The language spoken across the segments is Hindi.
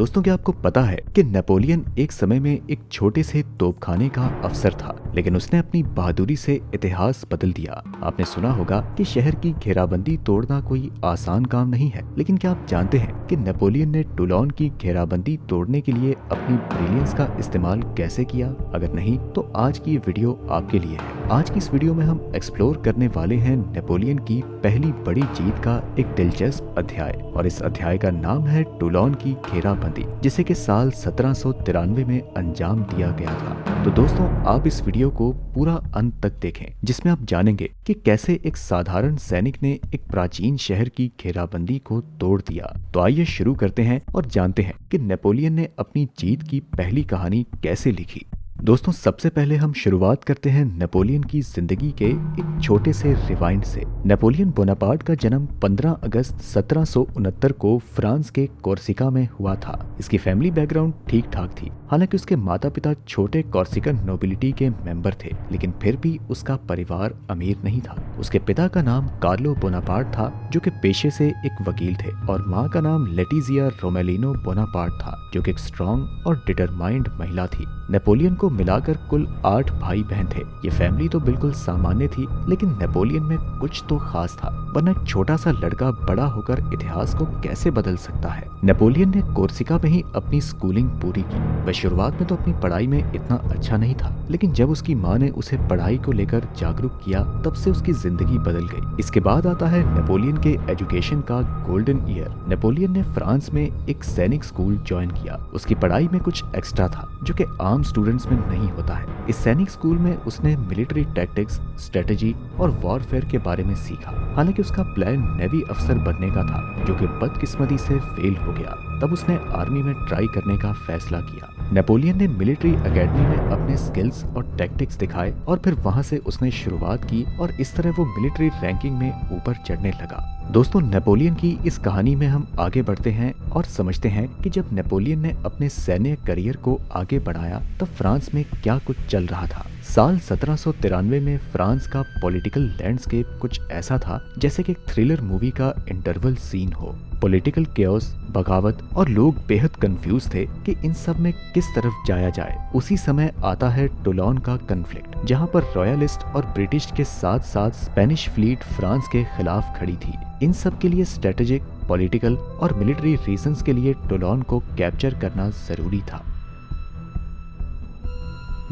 दोस्तों, क्या आपको पता है कि नेपोलियन एक समय में एक छोटे से तोपखाने का अफसर था, लेकिन उसने अपनी बहादुरी से इतिहास बदल दिया। आपने सुना होगा कि शहर की घेराबंदी तोड़ना कोई आसान काम नहीं है, लेकिन क्या आप जानते हैं कि नेपोलियन ने टूलोन की घेराबंदी तोड़ने के लिए अपनी ब्रिलियंस का इस्तेमाल कैसे किया? अगर नहीं तो आज की ये वीडियो आपके लिए है। आज की इस वीडियो में हम एक्सप्लोर करने वाले हैं नेपोलियन की पहली बड़ी जीत का एक दिलचस्प अध्याय, और इस अध्याय का नाम है टूलोन की घेराबंदी, जिसे कि साल 1793 में अंजाम दिया गया था। तो दोस्तों, आप इस वीडियो को पूरा अंत तक देखें, जिसमें आप जानेंगे कि कैसे एक साधारण सैनिक ने एक प्राचीन शहर की घेराबंदी को तोड़ दिया। तो आइए शुरू करते हैं और जानते हैं कि नेपोलियन ने अपनी जीत की पहली कहानी कैसे लिखी। दोस्तों, सबसे पहले हम शुरुआत करते हैं नेपोलियन की जिंदगी के एक छोटे से रिवाइंड से। नेपोलियन बोनापार्ट का जन्म 15 अगस्त 1769 को फ्रांस के कोर्सिका में हुआ था। इसकी फैमिली बैकग्राउंड ठीक ठाक थी। हालांकि उसके माता पिता छोटे कोर्सिकन नोबिलिटी के मेंबर थे, लेकिन फिर भी उसका परिवार अमीर नहीं था। उसके पिता का नाम कार्लो बोनापार्ट था, जो कि पेशे से एक वकील थे, और माँ का नाम लेटिजिया रोमेलिनो बोनापार्ट था, जो कि एक स्ट्रॉन्ग और डिटरमाइंड महिला थी। नेपोलियन को मिलाकर कुल 8 भाई बहन थे। ये फैमिली तो बिल्कुल सामान्य थी, लेकिन नेपोलियन में कुछ तो खास था, वरना एक छोटा सा लड़का बड़ा होकर इतिहास को कैसे बदल सकता है। नेपोलियन ने कोर्सिका में ही अपनी स्कूलिंग पूरी की। वह शुरुआत में तो अपनी पढ़ाई में इतना अच्छा नहीं था, लेकिन जब उसकी माँ ने उसे पढ़ाई को लेकर जागरूक किया, तब से उसकी जिंदगी बदल गई। इसके बाद आता है नेपोलियन के एजुकेशन का गोल्डन ईयर। नेपोलियन ने फ्रांस में एक सैनिक स्कूल ज्वाइन किया। उसकी पढ़ाई में कुछ एक्स्ट्रा था, जो कि आम स्टूडेंट्स में नहीं होता है। इस सैनिक स्कूल में उसने मिलिट्री टैक्टिक्स, स्ट्रेटेजी और वॉरफेयर के बारे में सीखा। हालांकि उसका प्लान नेवी अफसर बनने का था, जो कि बदकिस्मती से फेल हो गया। तब उसने आर्मी में ट्राई करने का फैसला किया। नेपोलियन ने मिलिट्री एकेडमी में अपने स्किल्स और टैक्टिक्स दिखाए, और फिर वहां से उसने शुरुआत की, और इस तरह वो मिलिट्री रैंकिंग में ऊपर चढ़ने लगा। दोस्तों, नेपोलियन की इस कहानी में हम आगे बढ़ते हैं और समझते हैं कि जब नेपोलियन ने अपने सैन्य करियर को आगे बढ़ाया, तब फ्रांस में क्या कुछ चल रहा था। साल 1793 में फ्रांस का पॉलिटिकल लैंडस्केप कुछ ऐसा था जैसे कि एक थ्रिलर मूवी का इंटरवल सीन हो। पॉलिटिकल केओस, बगावत, और लोग बेहद कंफ्यूज थे कि इन सब में किस तरफ जाया जाए। उसी समय आता है टूलोन का कन्फ्लिक्ट, जहां पर रॉयलिस्ट और ब्रिटिश के साथ साथ स्पेनिश फ्लीट फ्रांस के खिलाफ खड़ी थी। इन सब के लिए स्ट्रेटेजिक, पॉलिटिकल और मिलिट्री रीजंस के लिए टूलोन को कैप्चर करना जरूरी था।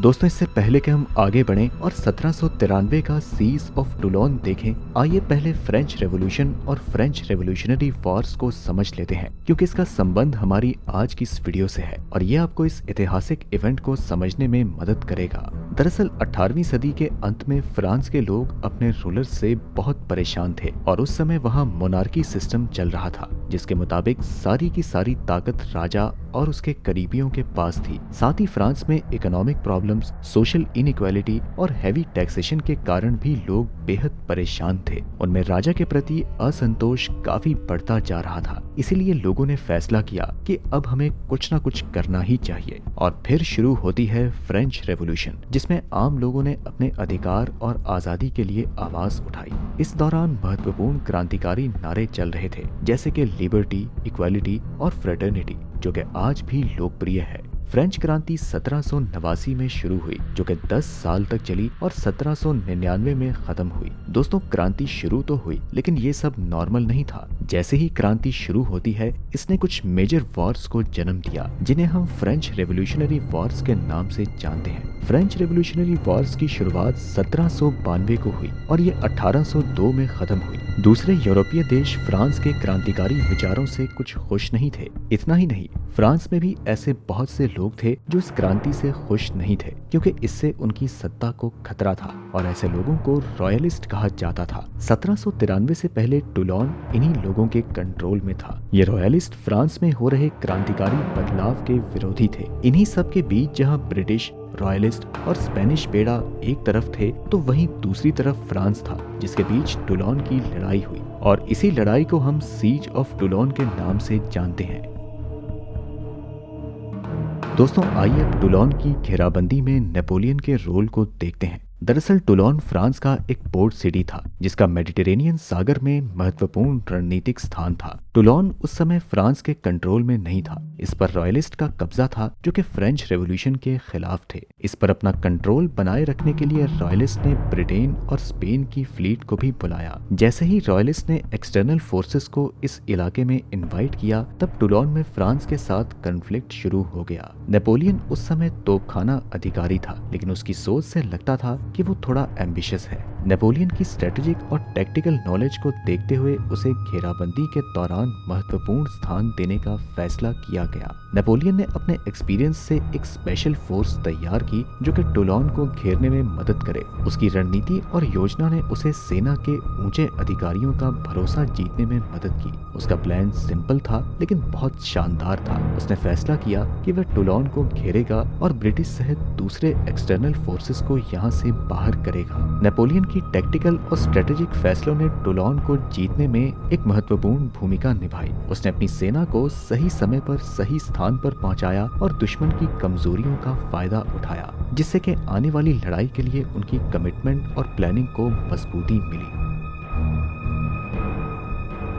दोस्तों, इससे पहले कि हम आगे बढ़ें और 1793 का सीज ऑफ टूलोन देखें, आइए पहले फ्रेंच रेवोल्यूशन और फ्रेंच रेवोल्यूशनरी वॉर्स को समझ लेते हैं, क्योंकि इसका संबंध हमारी आज की इस वीडियो से है और ये आपको इस ऐतिहासिक इवेंट को समझने में मदद करेगा। दरअसल 18वीं सदी के अंत में फ्रांस के लोग अपने रूलर से बहुत परेशान थे, और उस समय वहाँ मोनार्की सिस्टम चल रहा था, जिसके मुताबिक सारी की सारी ताकत राजा और उसके करीबियों के पास थी। साथ ही फ्रांस में इकोनॉमिक प्रॉब्लम्स, सोशल इनइक्वालिटी और हैवी टैक्सेशन के कारण भी लोग बेहद परेशान थे। उनमें राजा के प्रति असंतोष काफी बढ़ता जा रहा था। इसीलिए लोगों ने फैसला किया कि अब हमें कुछ न कुछ करना ही चाहिए, और फिर शुरू होती है फ्रेंच रेवोल्यूशन, जिसमें आम लोगों ने अपने अधिकार और आजादी के लिए आवाज उठाई। इस दौरान महत्वपूर्ण क्रांतिकारी नारे चल रहे थे, जैसे कि लिबर्टी, इक्वालिटी और फ्रेटर्निटी, जो कि आज भी लोकप्रिय है। फ्रेंच क्रांति 1789 में शुरू हुई, जो कि 10 साल तक चली और 1799 में खत्म हुई। दोस्तों, क्रांति शुरू तो हुई, लेकिन ये सब नॉर्मल नहीं था। जैसे ही क्रांति शुरू होती है, इसने कुछ मेजर वॉर्स को जन्म दिया, जिन्हें हम फ्रेंच रेवोल्यूशनरी वॉर्स के नाम से जानते हैं। फ्रेंच रेवोल्यूशनरी वॉर्स की शुरुआत 1792 को हुई और ये 1802 में खत्म हुई। दूसरे यूरोपीय देश फ्रांस के क्रांतिकारी विचारों से कुछ खुश नहीं थे। इतना ही नहीं, फ्रांस में भी ऐसे बहुत से लोग थे जो इस क्रांति से खुश नहीं थे, क्योंकि इससे उनकी सत्ता को खतरा था, और ऐसे लोगों को रॉयलिस्ट कहा जाता था। 1793 से पहले टूलोन इन्हीं लोगों के कंट्रोल में था। ये रॉयलिस्ट फ्रांस में हो रहे क्रांतिकारी बदलाव के विरोधी थे। इन्हीं सब के बीच जहाँ ब्रिटिश, रॉयलिस्ट और स्पेनिश बेड़ा एक तरफ थे, तो वहीं दूसरी तरफ फ्रांस था, जिसके बीच टूलोन की लड़ाई हुई, और इसी लड़ाई को हम सीज ऑफ टूलोन के नाम से जानते हैं। दोस्तों, आइए अब टूलोन की घेराबंदी में नेपोलियन के रोल को देखते हैं। दरअसल टूलोन फ्रांस का एक पोर्ट सिटी था, जिसका मेडिटेरेनियन सागर में महत्वपूर्ण रणनीतिक स्थान था। टुलोन उस समय फ्रांस के कंट्रोल में नहीं था। इस पर रॉयलिस्ट का कब्जा था जो कि फ्रेंच रेवोल्यूशन के खिलाफ थे। इस पर अपना कंट्रोल बनाए रखने के लिए रॉयलिस्ट ने ब्रिटेन और स्पेन की फ्लीट को भी बुलाया। जैसे ही रॉयलिस्ट ने एक्सटर्नल फोर्सेस को इस इलाके में इनवाइट किया, तब टुलोन में फ्रांस के साथ कॉन्फ्लिक्ट शुरू हो गया। नेपोलियन उस समय तोपखाना अधिकारी था, लेकिन उसकी सोच से लगता था कि वो थोड़ा एम्बिशियस है। नेपोलियन की स्ट्रेटेजिक और टैक्टिकल नॉलेज को देखते हुए उसे घेराबंदी के दौरान महत्वपूर्ण स्थान देने का फैसला किया गया। नेपोलियन ने अपने एक्सपीरियंस से एक स्पेशल फोर्स तैयार की जो कि टुलोन को घेरने में मदद करे। उसकी रणनीति और योजना ने उसे सेना के ऊंचे अधिकारियों का भरोसा जीतने में मदद की। उसका प्लान सिंपल था लेकिन बहुत शानदार था। उसने फैसला किया कि वह टुलोन को घेरेगा और ब्रिटिश सहित दूसरे एक्सटर्नल फोर्सेस को यहाँ से बाहर करेगा। नेपोलियन की टैक्टिकल और स्ट्रेटेजिक फैसलों ने टुलोन को जीतने में एक महत्वपूर्ण भूमिका निभाई। उसने अपनी सेना को सही समय पर सही स्थान पर पहुंचाया और दुश्मन की कमजोरियों का फायदा उठाया, जिससे कि आने वाली लड़ाई के लिए उनकी कमिटमेंट और प्लानिंग को मजबूती मिली।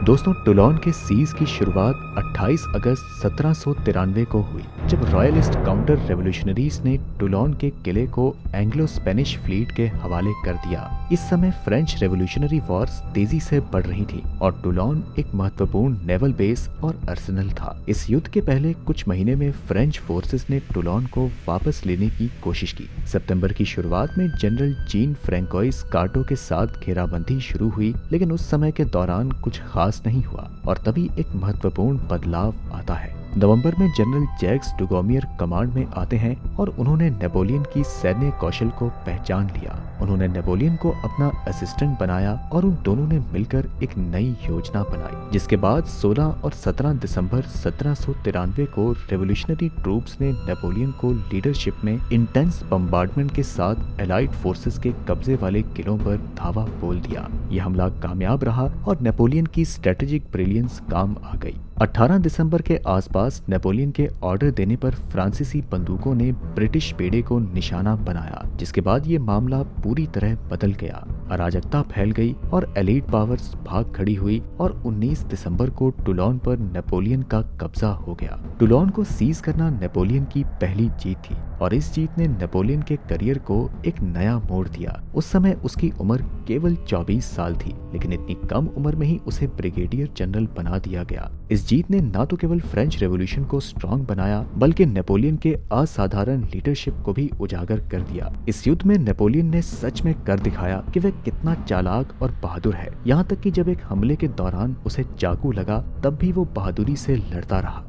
दोस्तों, टुलोन के सीज की शुरुआत 28 अगस्त 1793 को हुई, जब रॉयलिस्ट काउंटर रेवोल्यूशनरीज ने टुलोन के किले को एंग्लो स्पेनिश फ्लीट के हवाले कर दिया। इस समय फ्रेंच रेवोल्यूशनरी वॉर्स तेजी से बढ़ रही थी और टुलोन एक महत्वपूर्ण नेवल बेस और आर्सेनल था। इस युद्ध के पहले कुछ महीने में फ्रेंच फोर्सेस ने टुलोन को वापस लेने की कोशिश की। सितंबर की शुरुआत में जनरल जीन फ्रैंकोइस कार्टो के साथ घेराबंदी शुरू हुई, लेकिन उस समय के दौरान कुछ खास नहीं हुआ और तभी एक महत्वपूर्ण बदलाव आता है। नवंबर में जनरल जैक्स डुगोमियर कमांड में आते हैं और उन्होंने नेपोलियन की सैन्य कौशल को पहचान लिया। उन्होंने नेपोलियन को अपना असिस्टेंट बनाया और उन दोनों ने मिलकर एक नई योजना बनाई, जिसके बाद 16 और 17 दिसंबर 1793 को रेवोल्यूशनरी ट्रूप्स ने नेपोलियन को लीडरशिप में इंटेंस बम्बार्डमेंट के साथ एलाइड फोर्सेस के कब्जे वाले किलों पर धावा बोल दिया। यह हमला कामयाब रहा और नेपोलियन की स्ट्रेटेजिक ब्रिलियंस काम आ गई। 18 दिसंबर के आसपास नेपोलियन के ऑर्डर देने पर फ्रांसीसी बंदूकों ने ब्रिटिश बेड़े को निशाना बनाया, जिसके बाद ये मामला पूरी तरह बदल गया। अराजकता फैल गई और एलीट पावर्स भाग खड़ी हुई और 19 दिसंबर को टुलोन पर नेपोलियन का कब्जा हो गया। टुलोन को सीज करना नेपोलियन की पहली जीत थी और इस जीत ने नेपोलियन के करियर को एक नया मोड़ दिया। उस समय उसकी उम्र केवल 24 साल थी, लेकिन इतनी कम उम्र में ही उसे ब्रिगेडियर जनरल बना दिया गया। इस जीत ने न तो केवल फ्रेंच रेवोल्यूशन को स्ट्रॉन्ग बनाया, बल्कि नेपोलियन के असाधारण लीडरशिप को भी उजागर कर दिया। इस युद्ध में नेपोलियन ने सच में कर दिखाया कि वह कितना चालाक और बहादुर है। यहाँ तक कि जब एक हमले के दौरान उसे चाकू लगा, तब भी वो बहादुरी से लड़ता रहा।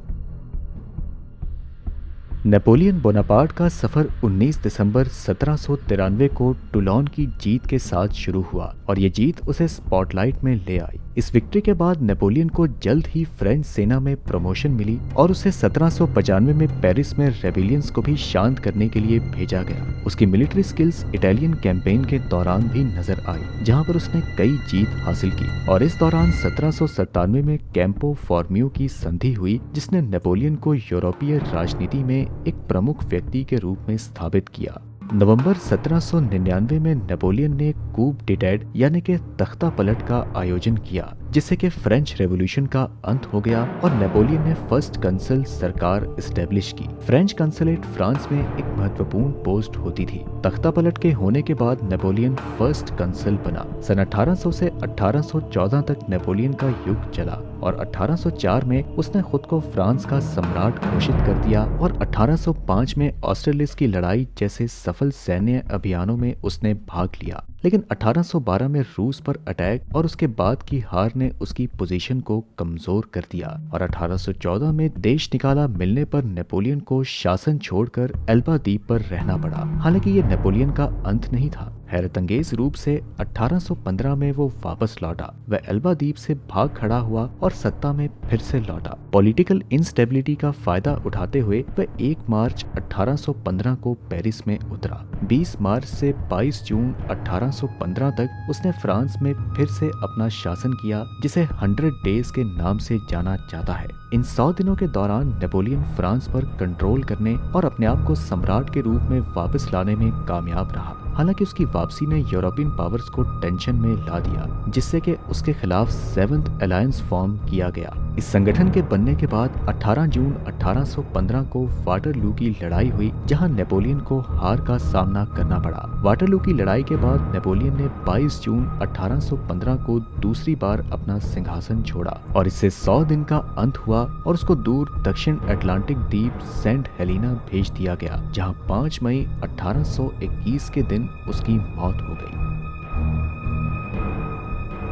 नेपोलियन बोनापार्ट का सफर 19 दिसंबर 1793 को टुलोन की जीत के साथ शुरू हुआ और ये जीत उसे स्पॉटलाइट में ले आई। इस विक्ट्री के बाद नेपोलियन को जल्द ही फ्रेंच सेना में प्रमोशन मिली और उसे 1795 में पेरिस में रेबेलियंस को भी शांत करने के लिए भेजा गया। उसकी मिलिट्री स्किल्स इटालियन कैंपेन के दौरान भी नजर आई, जहां पर उसने कई जीत हासिल की और इस दौरान 1797 में कैंपो फॉर्मियो की संधि हुई, जिसने नेपोलियन को यूरोपीय राजनीति में एक प्रमुख व्यक्ति के रूप में स्थापित किया। नवंबर 1799 में नेपोलियन ने कूप डिटेड यानी कि तख्ता पलट का आयोजन किया, जिससे कि फ्रेंच रेवोल्यूशन का अंत हो गया और नेपोलियन ने फर्स्ट कंसल सरकार एस्टेब्लिश की। फ्रेंच कंसुलेट फ्रांस में एक महत्वपूर्ण पोस्ट होती थी। तख्ता पलट के होने के बाद नेपोलियन फर्स्ट कंसल बना। सन 1800 से 1814 तक नेपोलियन का युग चला और 1804 में उसने खुद को फ्रांस का सम्राट घोषित कर दिया और 1805 में ऑस्ट्रेलिस की लड़ाई जैसे सफल सैन्य अभियानों में उसने भाग लिया। लेकिन 1812 में रूस पर अटैक और उसके बाद की हार ने उसकी पोजीशन को कमजोर कर दिया और 1814 में देश निकाला मिलने पर नेपोलियन को शासन छोड़कर एल्बा द्वीप पर रहना पड़ा। हालांकि ये नेपोलियन का अंत नहीं था। हैरतअंगेज रूप से 1815 में वो वापस लौटा। वह एल्बा द्वीप से भाग खड़ा हुआ और सत्ता में फिर से लौटा। पॉलिटिकल इंस्टेबिलिटी का फायदा उठाते हुए वह 1 मार्च 1815 को पेरिस में उतरा। 20 मार्च से 22 जून 1815 तक उसने फ्रांस में फिर से अपना शासन किया, जिसे 100 डेज के नाम से जाना जाता है। इन 100 दिनों के दौरान नेपोलियन फ्रांस पर कंट्रोल करने और अपने आप को सम्राट के रूप में वापस लाने में कामयाब रहा। हालांकि उसकी वापसी ने यूरोपियन पावर्स को टेंशन में ला दिया, जिससे कि उसके खिलाफ 7th अलायंस फॉर्म किया गया। इस संगठन के बनने के बाद 18 जून 1815 को वाटरलू की लड़ाई हुई, जहां नेपोलियन को हार का सामना करना पड़ा। वाटरलू की लड़ाई के बाद नेपोलियन ने 22 जून 1815 को दूसरी बार अपना सिंहासन छोड़ा और इससे 100 दिन का अंत हुआ और उसको दूर दक्षिण अटलांटिक द्वीप सेंट हेलेना भेज दिया गया, जहां 5 मई 1821 के दिन उसकी मौत हो गई।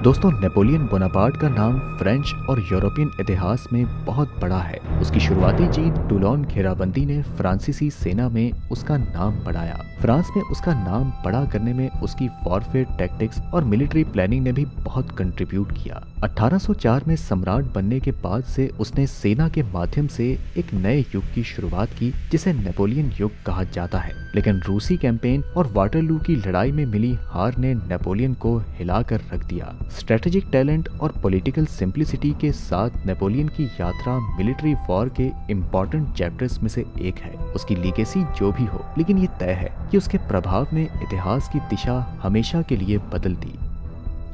दोस्तों, नेपोलियन बोनापार्ट का नाम फ्रेंच और यूरोपियन इतिहास में बहुत बड़ा है। उसकी शुरुआती जीत टूलोन घेराबंदी ने फ्रांसीसी सेना में उसका नाम बढ़ाया। फ्रांस में उसका नाम बड़ा करने में उसकी वॉरफेयर टैक्टिक्स और मिलिट्री प्लानिंग ने भी बहुत कंट्रीब्यूट किया। 1804 में सम्राट बनने के बाद से उसने सेना के माध्यम से एक नए युग की शुरुआत की, जिसे नेपोलियन युग कहा जाता है। लेकिन रूसी कैंपेन और वाटरलू की लड़ाई में मिली हार ने नेपोलियन को हिलाकर रख दिया। स्ट्रेटेजिक टैलेंट और पॉलिटिकल सिंप्लिसिटी के साथ नेपोलियन की यात्रा मिलिट्री वॉर के इम्पोर्टेंट चैप्टर्स में से एक है। उसकी लीगेसी जो भी हो, लेकिन ये तय है कि उसके प्रभाव ने इतिहास की दिशा हमेशा के लिए बदल दी।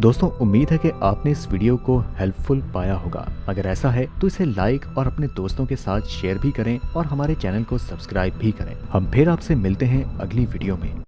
दोस्तों, उम्मीद है कि आपने इस वीडियो को हेल्पफुल पाया होगा। अगर ऐसा है तो इसे लाइक और अपने दोस्तों के साथ शेयर भी करें और हमारे चैनल को सब्सक्राइब भी करें। हम फिर आपसे मिलते हैं अगली वीडियो में।